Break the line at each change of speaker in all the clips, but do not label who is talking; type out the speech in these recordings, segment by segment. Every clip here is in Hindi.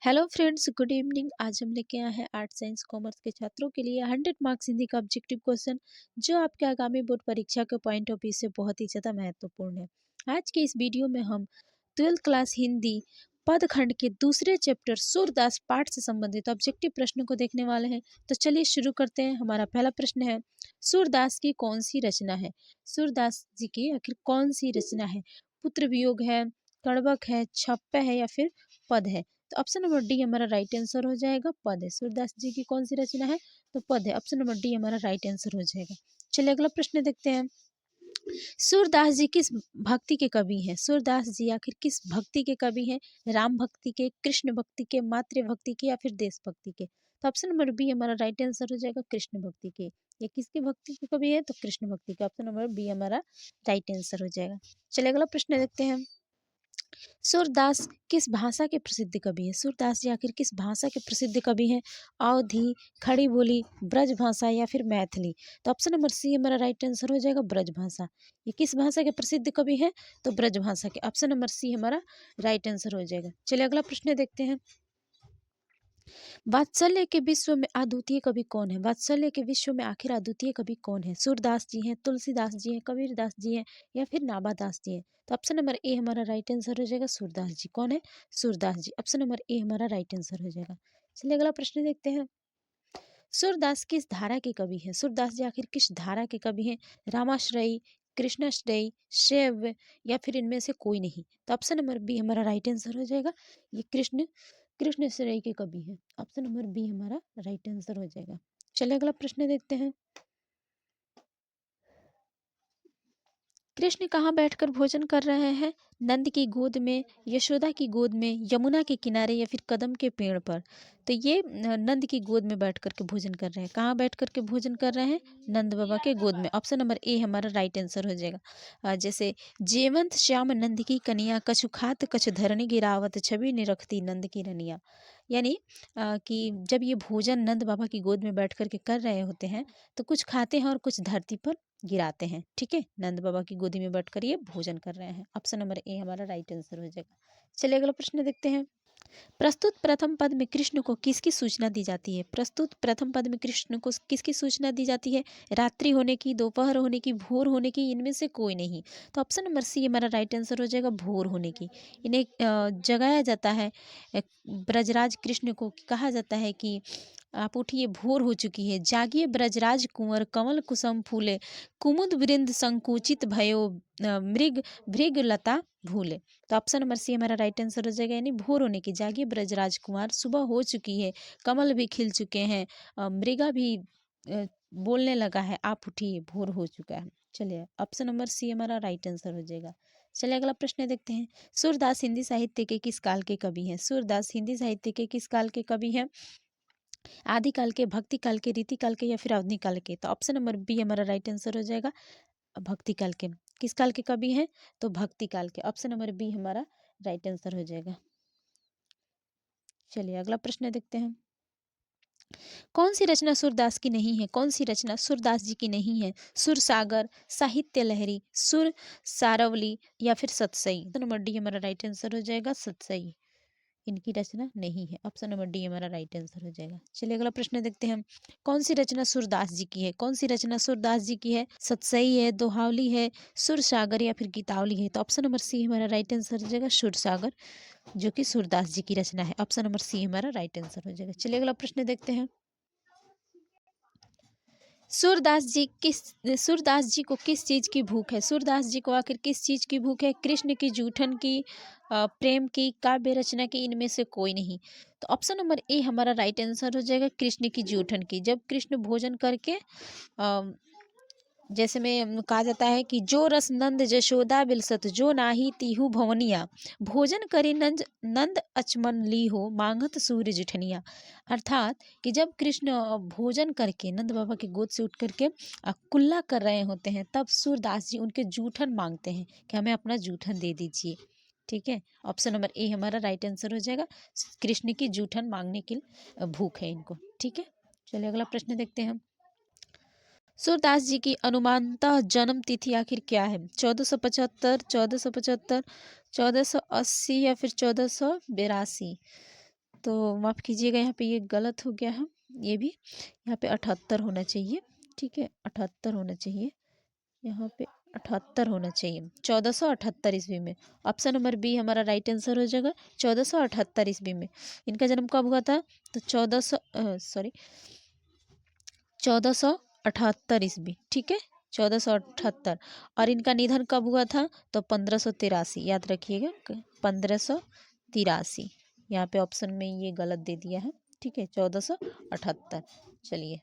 Hello friends, good evening. आज हम लेके आए हैं आर्ट साइंस कॉमर्स के छात्रों के लिए 100 मार्क्स हिंदी का ऑब्जेक्टिव क्वेश्चन, जो आपके आगामी बोर्ड परीक्षा के पॉइंट ऑफ व्यू से बहुत ही ज़्यादा महत्वपूर्ण है। आज के इस वीडियो में हम 12th क्लास हिंदी पद खंड के दूसरे चैप्टर सूरदास पाठ से संबंधित ऑब्जेक्टिव प्रश्नों को देखने वाले हैं। तो चलिए शुरू करते हैं। हमारा पहला प्रश्न है, सूरदास की कौन सी रचना है? सूरदास जी की आखिर कौन सी रचना है? पुत्र वियोग है, कड़वक है, छप्पा है या फिर पद है? तो ऑप्शन नंबर डी हमारा राइट आंसर हो जाएगा, पद है। सूरदास जी की कौन सी रचना है? तो पद है। ऑप्शन नंबर डी हमारा राइट आंसर हो जाएगा। चलिए अगला प्रश्न देखते हैं। सूरदास जी किस भक्ति के कवि हैं? सूरदास जी आखिर किस भक्ति के कवि हैं? राम भक्ति के, कृष्ण भक्ति के, मातृ भक्ति के या फिर देश भक्ति के? तो ऑप्शन नंबर बी हमारा राइट आंसर हो जाएगा, कृष्ण भक्ति के। ये किसकी भक्ति के कवि है? तो कृष्ण भक्ति के। ऑप्शन नंबर बी हमारा राइट आंसर हो जाएगा। चलिए अगला प्रश्न देखते हैं। सूरदास किस भाषा के प्रसिद्ध कवि हैं? सूरदास जी आखिर किस भाषा के प्रसिद्ध कवि हैं? अवधी, खड़ी बोली, ब्रज भाषा या फिर मैथिली? तो ऑप्शन नंबर सी हमारा राइट आंसर हो जाएगा, ब्रज भाषा। ये किस भाषा के प्रसिद्ध कवि हैं? तो ब्रज भाषा के। ऑप्शन नंबर सी हमारा राइट आंसर हो जाएगा। चलिए अगला प्रश्न देखते हैं। वात्सल्य के विश्व में अद्वितीय कवि कौन है? वात्सल्य के विश्व में आखिर अद्वितीय कवि कौन है? सूरदास जी हैं, तुलसीदास जी हैं, कबीरदास जी हैं या फिर नाभादास जी हैं? तो ऑप्शन नंबर ए हमारा राइट आंसर हो जाएगा, सूरदास जी। कौन है? सूरदास जी। ऑप्शन नंबर ए हमारा राइट आंसर हो जाएगा। चलिए अगला प्रश्न देखते हैं। सूरदास किस धारा के कवि हैं? सूरदास जी आखिर किस धारा के कवि हैं? रामाश्रयी, कृष्णाश्रयी, शैव या फिर इनमें से कोई नहीं? तो ऑप्शन नंबर बी हमारा राइट आंसर हो जाएगा। ये कृष्णाश्रयी के कवि हैं। ऑप्शन नंबर बी हमारा राइट आंसर हो जाएगा। चलिए अगला प्रश्न देखते हैं। कृष्ण कहाँ बैठकर भोजन कर रहे हैं? नंद की गोद में, यशोदा की गोद में, यमुना के किनारे या फिर कदम के पेड़ पर? तो ये नंद की गोद में बैठ करके भोजन कर रहे हैं। कहाँ बैठ करके भोजन कर रहे हैं? नंद बाबा के गोद में। ऑप्शन नंबर ए हमारा राइट आंसर हो जाएगा। जैसे जेवंत श्याम नंद की कन्या, कछु खात कछु धरनी गिरावत, छवि निरखती नंद की रनिया। यानी कि जब ये भोजन नंद बाबा की गोद में बैठ करके कर रहे होते हैं, तो कुछ खाते हैं और कुछ धरती पर गिराते हैं। ठीक है, नंद बाबा की गोदी में बैठकर ये भोजन कर रहे हैं। ऑप्शन नंबर ए हमारा राइट आंसर हो जाएगा। चलिए अगला प्रश्न देखते हैं। प्रस्तुत प्रथम पद में कृष्ण को किसकी सूचना दी जाती है? प्रस्तुत प्रथम पद में कृष्ण को किसकी सूचना दी जाती है? रात्रि होने की, दोपहर होने की, भोर होने की, इनमें से कोई नहीं? तो ऑप्शन नंबर सी हमारा राइट आंसर हो जाएगा, भोर होने की। इन्हें जगाया जाता है, ब्रजराज कृष्ण को कहा जाता है कि आप उठिए, भोर हो चुकी है, जागिए ब्रजराज कुंवर, कमल कुसुम फूले, कुमुद वृंद संकुचित भयो, मृग भृग लता भूले। तो ऑप्शन नंबर सी हमारा राइट आंसर हो जाएगा, यानी भोर होने की। जागिए ब्रजराज कुमार, सुबह हो चुकी है, कमल भी खिल चुके हैं, मृगा भी बोलने लगा है, आप उठिए, भोर हो चुका है। चलिए ऑप्शन नंबर सी हमारा राइट आंसर हो जाएगा। चलिए अगला प्रश्न देखते हैं। सूरदास हिंदी साहित्य के किस काल के कवि हैं? सूरदास हिंदी साहित्य के किस काल के कवि हैं? आदिकाल के, भक्ति काल के, रीति काल के या फिर आधुनिक काल के? तो ऑप्शन नंबर बी हमारा राइट आंसर हो जाएगा, भक्ति काल के। किस काल के कवि हैं? तो भक्ति काल के। ऑप्शन नंबर बी हमारा राइट आंसर हो जाएगा। चलिए अगला प्रश्न देखते हैं। कौन सी रचना सूरदास की नहीं है? कौन सी रचना सूरदास जी की नहीं है? सुर सागर, साहित्य लहरी, सुर सारवली या फिर सतसई? तो नंबर डी हमारा राइट आंसर हो जाएगा, सतसई। इनकी रचना नहीं है। ऑप्शन नंबर डी हमारा राइट आंसर हो जाएगा। चलिए अगला प्रश्न देखते हैं। कौन सी रचना सूरदास जी की है? कौन सी रचना सूरदास जी की है? सतसई है, दोहावली है, सुर सागर या फिर गीतावली है? तो ऑप्शन नंबर सी हमारा राइट आंसर हो जाएगा, सुर सागर, जो कि सूरदास जी की रचना है। ऑप्शन नंबर सी हमारा राइट आंसर हो जाएगा। चलिए अगला प्रश्न देखते हैं। सूरदास जी को किस चीज की भूख है? सूरदास जी को आखिर किस चीज की भूख है? कृष्ण की, जूठन की, प्रेम की, काव्य रचना की, इनमें से कोई नहीं? तो ऑप्शन नंबर ए हमारा राइट आंसर हो जाएगा, कृष्ण की, जूठन की। जब कृष्ण भोजन करके जैसे में कहा जाता है कि जो रस नंद जशोदा बिलसत, जो नाही तीहू भवनिया, भोजन करे नंद नंद अचमन ली हो, मांगत सूर्य जिठनिया। अर्थात कि जब कृष्ण भोजन करके नंद बाबा की गोद से उठ करके कुल्ला कर रहे होते हैं, तब सूरदास जी उनके जूठन मांगते हैं कि हमें अपना जूठन दे दीजिए। ठीक है, ऑप्शन नंबर ए हमारा राइट आंसर हो जाएगा। कृष्ण की जूठन मांगने की भूख है इनको। ठीक है, चलिए अगला प्रश्न देखते हैं हम। सूरदास जी की अनुमानतः जन्म तिथि आखिर क्या है? 1475, 1475, 1480 या फिर 1482? तो माफ़ कीजिएगा, यहाँ पे ये गलत हो गया है, ये भी यहाँ पे 78 होना चाहिए। ठीक है, 78 होना चाहिए, यहाँ पे 78 होना चाहिए, 1478 ईस्वी में। ऑप्शन नंबर बी हमारा राइट आंसर हो जाएगा, 1478 ईस्वी में। इनका जन्म कब हुआ था? तो 1478 ईस्वी। ठीक है, 1478। और इनका निधन कब हुआ था? तो 1583, याद रखिएगा, 1583। यहाँ पे ऑप्शन में ये गलत दे दिया है। ठीक है, 1478। चलिए,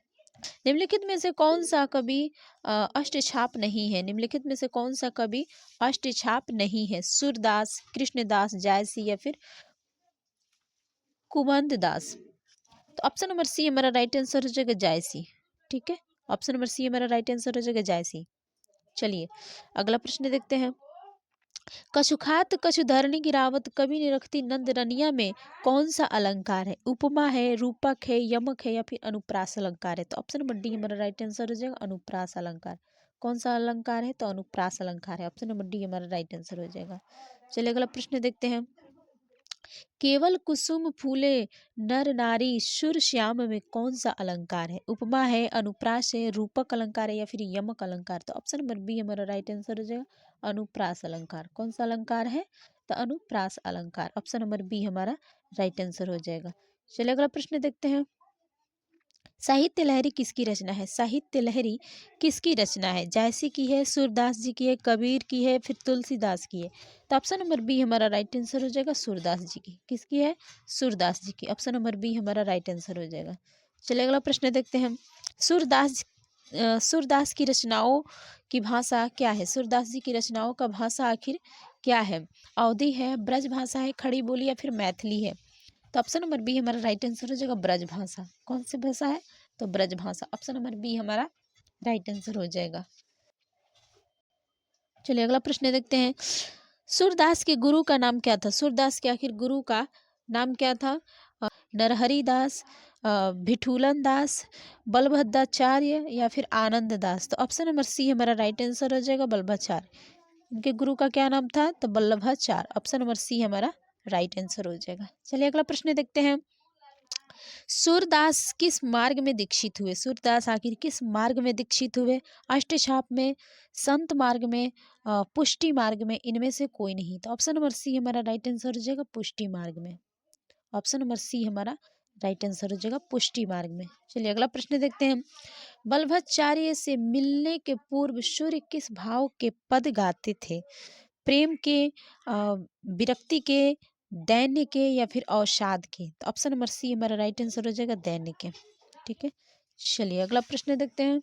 निम्नलिखित में से कौन सा कवि अष्टछाप नहीं है? निम्नलिखित में से कौन सा कवि अष्टछाप नहीं है? सूरदास, कृष्णदास, जायसी या फिर कुमुद दास? तो ऑप्शन नंबर सी हमारा राइट आंसर हो जाएगा, जायसी। ठीक है, ऑप्शन नंबर सी हमारा राइट आंसर हो जाएगा, जायसी। चलिए, अगला प्रश्न देखते हैं। कछुखात कछुधरनी गिरावत कवि निरखती नंद रनिया में कौन सा अलंकार है? उपमा है, रूपक है, यमक है या फिर अनुप्रास अलंकार है? तो ऑप्शन नंबर डी हमारा राइट आंसर हो जाएगा, अनुप्रास अलंकार। कौन सा अलंकार है? तो अनुप्रास अलंकार है। ऑप्शन नंबर डी हमारा राइट आंसर हो जाएगा। चलिए, अगला प्रश्न देखते हैं। केवल कुसुम फूले नर नारी शुर श्याम में कौन सा अलंकार है? उपमा है, अनुप्रास है, रूपक अलंकार है या फिर यमक अलंकार? तो ऑप्शन नंबर बी हमारा राइट आंसर हो जाएगा, अनुप्रास अलंकार। कौन सा अलंकार है? तो अनुप्रास अलंकार। ऑप्शन नंबर बी हमारा राइट आंसर हो जाएगा। चलिए, अगला प्रश्न देखते हैं। साहित्य लहरी किसकी रचना है? साहित्य लहरी किसकी रचना है? जायसी की है, सूरदास जी की है, कबीर की है, फिर तुलसीदास की है? तो ऑप्शन नंबर बी हमारा राइट आंसर हो जाएगा, सूरदास जी की। किसकी है? सूरदास जी की। ऑप्शन नंबर बी हमारा राइट आंसर हो जाएगा। चलिए, अगला प्रश्न देखते हैं हम। सूरदास की रचनाओं की भाषा क्या है? सूरदास जी की रचनाओं का भाषा आखिर क्या है? अवधी है, ब्रज भाषा है, खड़ी बोली या फिर मैथिली है? तो ऑप्शन नंबर बी हमारा राइट आंसर हो जाएगा, ब्रज भाषा। कौन सी भाषा है? तो ब्रज भाषा। ऑप्शन नंबर बी हमारा राइट आंसर हो जाएगा। चलिए, अगला प्रश्न देखते हैं। सूरदास के गुरु का नाम क्या था? सूरदास के आखिर गुरु का नाम क्या था? नरहरि दास, भिठूलन दास, बलभद्राचार्य या फिर आनंद दास? तो ऑप्शन नंबर सी हमारा राइट आंसर हो जाएगा, बल्लभाचार्य। इनके गुरु का क्या नाम था? तो बल्लभाचार्य। ऑप्शन नंबर सी हमारा राइट आंसर हो जाएगा। चलिए, अगला प्रश्न देखते हैं। सूरदास किस मार्ग में दीक्षित हुए? सूरदास आखिर किस मार्ग में दीक्षित हुए? अष्टछाप में, संत मार्ग में, पुष्टि मार्ग में? इनमें से कोई नहीं। तो ऑप्शन नंबर सी हमारा राइट आंसर हो जाएगा, पुष्टि मार्ग में। ऑप्शन नंबर सी हमारा राइट आंसर हो जाएगा, पुष्टि मार्ग में। चलिए, अगला प्रश्न देखते हैं। बल्लभाचार्य से मिलने के पूर्व सूर्य किस भाव के पद गाते थे? प्रेम के, विरक्ति के, दैन्य के या फिर अवसाद के? तो ऑप्शन नंबर सी हमारा राइट आंसर हो जाएगा, दैन्य के। ठीक है, चलिए, अगला प्रश्न देखते हैं।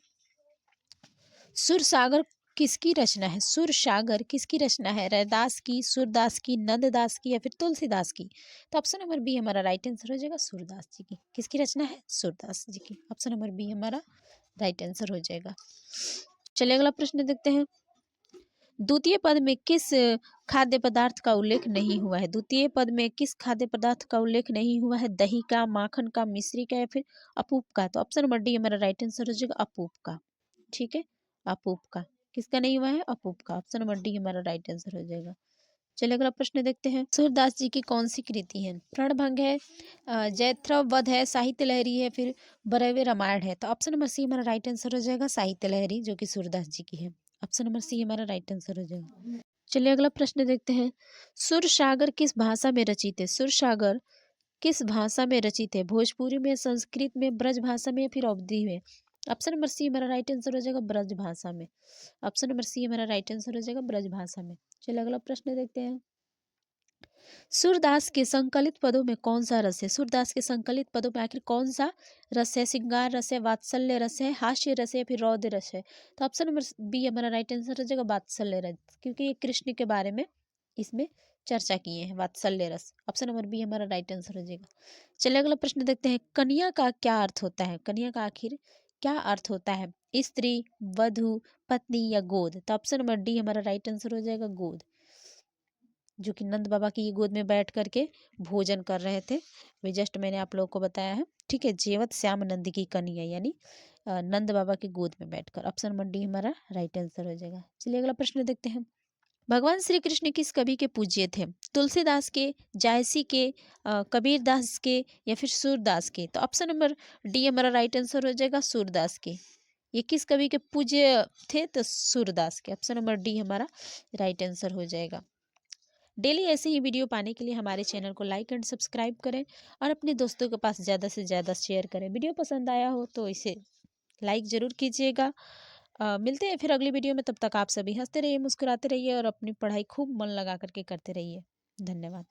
सुर सागर किसकी रचना है? सुर सागर किसकी रचना है? रैदास की, सूरदास की, नंददास की या फिर तुलसीदास की? तो ऑप्शन नंबर बी हमारा राइट आंसर हो जाएगा, सूरदास जी की। किसकी रचना है? सूरदास जी की। ऑप्शन नंबर बी हमारा राइट आंसर हो जाएगा। चलिए, अगला प्रश्न देखते हैं। द्वितीय पद में किस खाद्य पदार्थ का उल्लेख नहीं हुआ है? द्वितीय पद में किस खाद्य पदार्थ का उल्लेख नहीं हुआ है? दही का, माखन का, मिश्री का या फिर अपूप का? तो ऑप्शन नंबर डी हमारा राइट आंसर हो जाएगा, अपूप का। ठीक है, अपूप का। किसका नहीं हुआ है? अपूप का। ऑप्शन नंबर डी हमारा राइट आंसर हो जाएगा। चलिए, अगला प्रश्न देखते हैं। सूरदास जी की कौन सी कृति है? प्रणभंग है, जयद्रथ वध है, साहित्य लहरी है, फिर बरवे रामायण है? तो ऑप्शन नंबर सी हमारा राइट आंसर हो जाएगा, साहित्य लहरी, जो कि सूरदास जी की है। ऑप्शन नंबर सी हमारा राइट आंसर हो जाएगा। चलिए, अगला प्रश्न देखते हैं। सुर सागर किस भाषा में रचित है? सुर सागर किस भाषा में रचित है? भोजपुरी में, संस्कृत में, ब्रज भाषा में या फिर अवधी में? ऑप्शन नंबर सी हमारा राइट आंसर हो जाएगा, ब्रज भाषा में। ऑप्शन नंबर सी हमारा राइट आंसर हो जाएगा, ब्रज भाषा में। चलिए, अगला प्रश्न देखते हैं। सूरदास के संकलित पदों में कौन सा रस है? सूरदास के संकलित पदों में आखिर कौन सा रस है? श्रृंगार रस है, वात्सल्य रस है, हास्य रस है या फिर रौद्र रस है? तो ऑप्शन नंबर बी हमारा राइट आंसर हो जाएगा, वात्सल्य रस, क्योंकि ये कृष्ण के बारे में इसमें चर्चा किए हैं, वात्सल्य रस। ऑप्शन नंबर बी हमारा राइट आंसर हो जाएगा। चलिए, अगला प्रश्न देखते हैं। कन्या का क्या अर्थ होता है? कन्या का आखिर क्या अर्थ होता है? स्त्री, वधु, पत्नी या गोद? तो ऑप्शन नंबर डी हमारा राइट आंसर हो जाएगा, गोद, जो कि नंद बाबा की गोद में बैठ करके भोजन कर रहे थे। वे जस्ट मैंने आप लोगों को बताया है। ठीक है, जेवत श्याम नंद की कन्या, यानी नंद बाबा की गोद में बैठकर। ऑप्शन नंबर डी हमारा राइट आंसर हो जाएगा। चलिए, अगला प्रश्न देखते हैं। भगवान श्री कृष्ण किस कवि के पूज्य थे? तुलसीदास के, जायसी के, कबीर दास के या फिर सूरदास के? तो ऑप्शन नंबर डी हमारा राइट आंसर हो जाएगा, सूरदास के। ये किस कवि के पूज्य थे? तो सूरदास के। ऑप्शन नंबर डी हमारा राइट आंसर हो जाएगा। डेली ऐसे ही वीडियो पाने के लिए हमारे चैनल को लाइक एंड सब्सक्राइब करें और अपने दोस्तों के पास ज़्यादा से ज़्यादा शेयर करें। वीडियो पसंद आया हो तो इसे लाइक ज़रूर कीजिएगा। मिलते हैं फिर अगली वीडियो में, तब तक आप सभी हंसते रहिए, मुस्कुराते रहिए और अपनी पढ़ाई खूब मन लगा करके करते रहिए। धन्यवाद।